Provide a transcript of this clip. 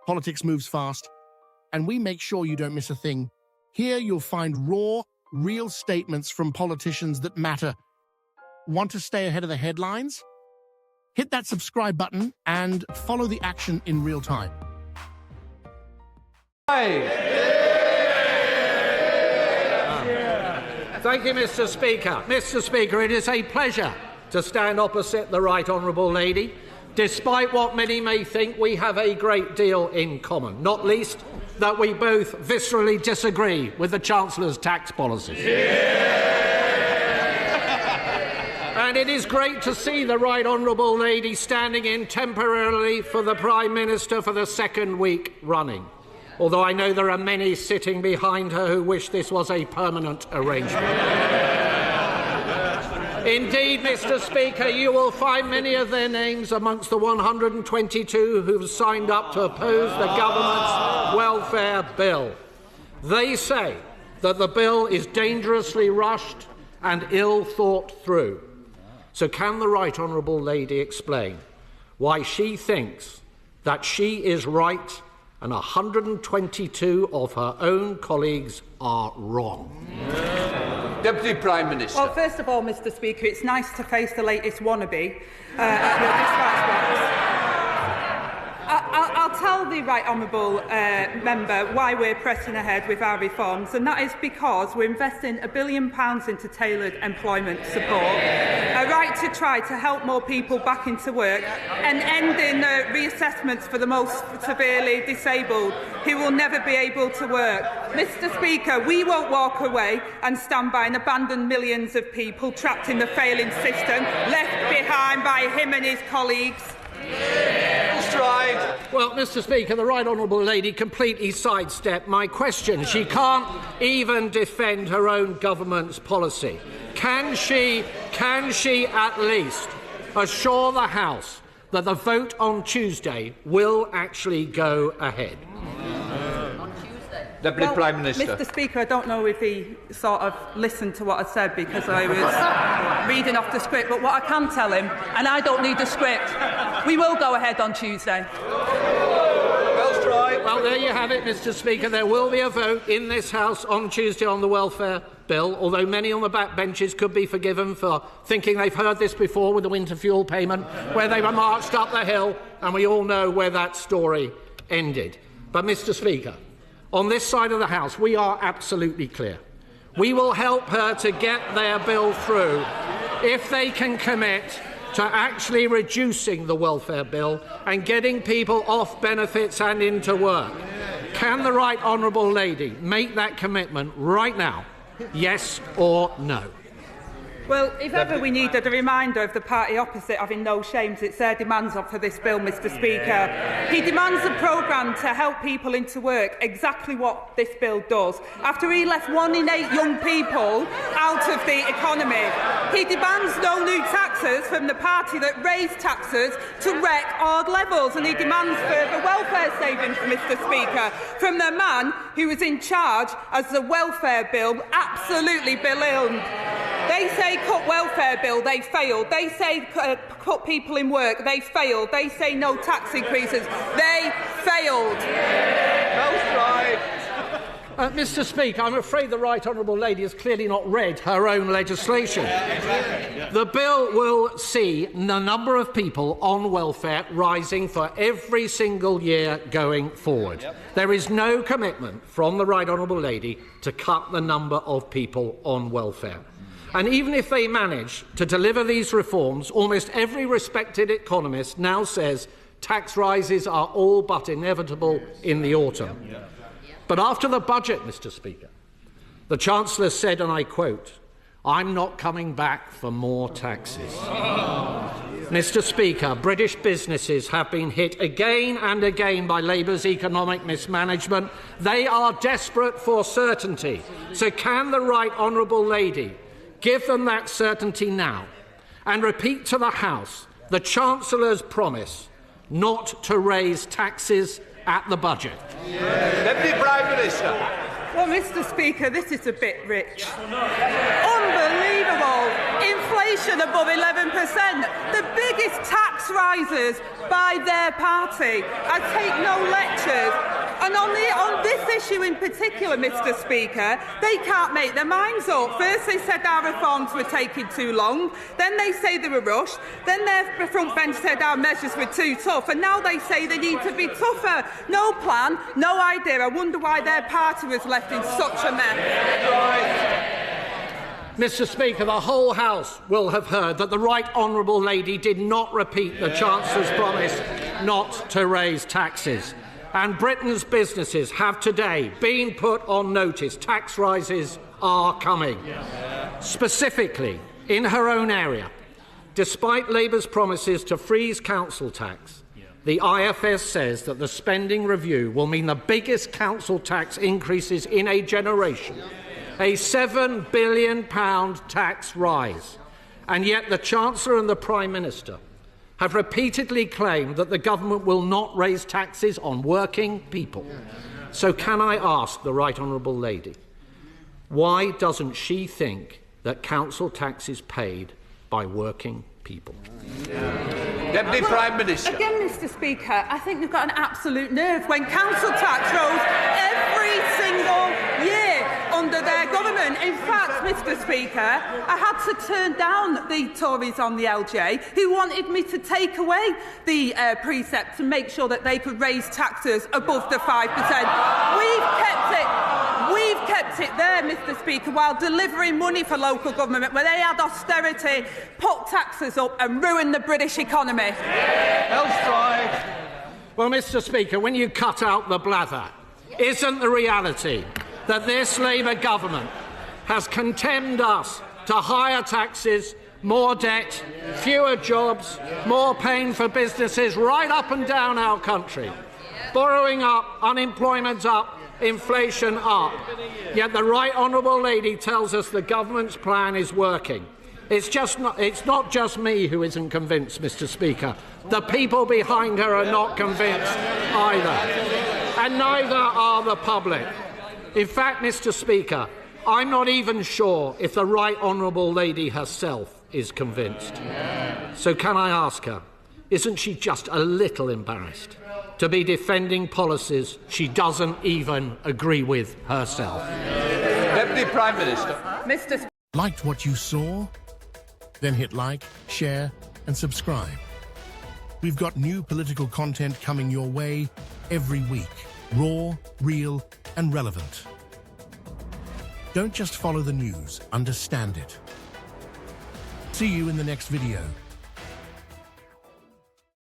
Politics moves fast, and we make sure you don't miss a thing. Here you'll find raw, real statements from politicians that matter. Want to stay ahead of the headlines? Hit that subscribe button and follow the action in real time. Thank you, Mr. Speaker. Mr. Speaker, it is a pleasure to stand opposite the Right Honourable Lady. Despite what many may think, we have a great deal in common, not least that we both viscerally disagree with the Chancellor's tax policies. And it is great to see the Right Honourable Lady standing in temporarily for the Prime Minister for the second week running, although I know there are many sitting behind her who wish this was a permanent arrangement. Indeed, Mr. Speaker, you will find many of their names amongst the 122 who have signed up to oppose the government's welfare bill. They say that the bill is dangerously rushed and ill thought through. So can the Right Honourable Lady explain why she thinks that she is right and 122 of her own colleagues are wrong? Deputy Prime Minister. Well, first of all, Mr. Speaker, it's nice to face the latest wannabe at your dispatch box. I'll tell the Right Honourable member why we're pressing ahead with our reforms, and that is because we're investing £1 billion into tailored employment support, a right to try to help more people back into work, and ending reassessments for the most severely disabled who will never be able to work. Mr. Speaker, we won't walk away and stand by and abandon millions of people trapped in the failing system, left behind by him and his colleagues. Stride. Well, Mr. Speaker, the Right Honourable Lady completely sidestepped my question. She can't even defend her own government's policy. Can she at least assure the House that the vote on Tuesday will actually go ahead? Deputy Prime Minister. Mr. Speaker, I don't know if he sort of listened to what I said because I was reading off the script, but what I can tell him, and I don't need the script, we will go ahead on Tuesday. Well, there you have it, Mr. Speaker. There will be a vote in this House on Tuesday on the welfare bill, although many on the back benches could be forgiven for thinking they've heard this before with the winter fuel payment, where they were marched up the hill, and we all know where that story ended. But, Mr. Speaker, on this side of the House, we are absolutely clear. We will help her to get their bill through if they can commit to actually reducing the welfare bill and getting people off benefits and into work. Can the Right Honourable Lady make that commitment right now? Yes or no? Well, if ever we needed a reminder of the party opposite having no shames, it's their demands for this bill, Mr. Speaker. He demands a programme to help people into work, exactly what this bill does. After he left 1 in 8 young people out of the economy, he demands no new taxes from the party that raised taxes to record levels, and he demands further welfare savings, Mr. Speaker, from the man who was in charge as the welfare bill absolutely ballooned. They say cut welfare bill, they failed. They say cut people in work, they failed. They say no tax increases, they failed. Mr. Speaker, I'm afraid the Right Honourable Lady has clearly not read her own legislation. The bill will see the number of people on welfare rising for every single year going forward. There is no commitment from the Right Honourable Lady to cut the number of people on welfare. And even if they manage to deliver these reforms, almost every respected economist now says tax rises are all but inevitable in the autumn. But after the budget, Mr. Speaker, the Chancellor said, and I quote, "I'm not coming back for more taxes." Mr. Speaker, British businesses have been hit again and again by Labour's economic mismanagement. They are desperate for certainty. So can the Right Honourable Lady give them that certainty now and repeat to the House the Chancellor's promise not to raise taxes at the budget? Deputy Prime Minister. Well, Mr. Speaker, this is a bit rich. Unbelievable. Inflation above 11%. The biggest tax rises by their party. I take no lectures And on this issue in particular, Mr. Speaker, they can't make their minds up. First they said our reforms were taking too long, then they say they were rushed, then their front bench said our measures were too tough, and now they say they need to be tougher. No plan, no idea. I wonder why their party was left in such a mess. Mr. Speaker, the whole House will have heard that the Right Honourable Lady did not repeat the Chancellor's promise not to raise taxes. And Britain's businesses have today been put on notice. Tax rises are coming. Specifically, in her own area, despite Labour's promises to freeze council tax, the IFS says that the spending review will mean the biggest council tax increases in a generation. A £7 billion tax rise. And yet the Chancellor and the Prime Minister have repeatedly claimed that the government will not raise taxes on working people. So can I ask the Right Honourable Lady, why doesn't she think that council tax is paid by working people? Deputy Prime Minister. Again, Mr. Speaker, I think they've got an absolute nerve when council tax rose every single year under their government. In fact, Mr. Speaker, I had to turn down the Tories on the LJ who wanted me to take away the precept to make sure that they could raise taxes above the 5%. We've kept it there, Mr. Speaker, while delivering money for local government where they had austerity, put taxes up and ruined the British economy. Mel Stride. Well, Mr. Speaker, when you cut out the blather, isn't the reality that this Labour government has condemned us to higher taxes, more debt, fewer jobs, more pain for businesses right up and down our country? Borrowing up, unemployment up, inflation up. Yet the Right Honourable Lady tells us the government's plan is working. It's not just me who isn't convinced, Mr. Speaker. The people behind her are not convinced either. And neither are the public. In fact, Mr. Speaker, I'm not even sure if the Right Honourable Lady herself is convinced. So can I ask her, isn't she just a little embarrassed to be defending policies she doesn't even agree with herself? Deputy Prime Minister. Mr. Liked what you saw? Then hit like, share, and subscribe. We've got new political content coming your way every week. Raw, real, and relevant. Don't just follow the news, understand it. See you in the next video.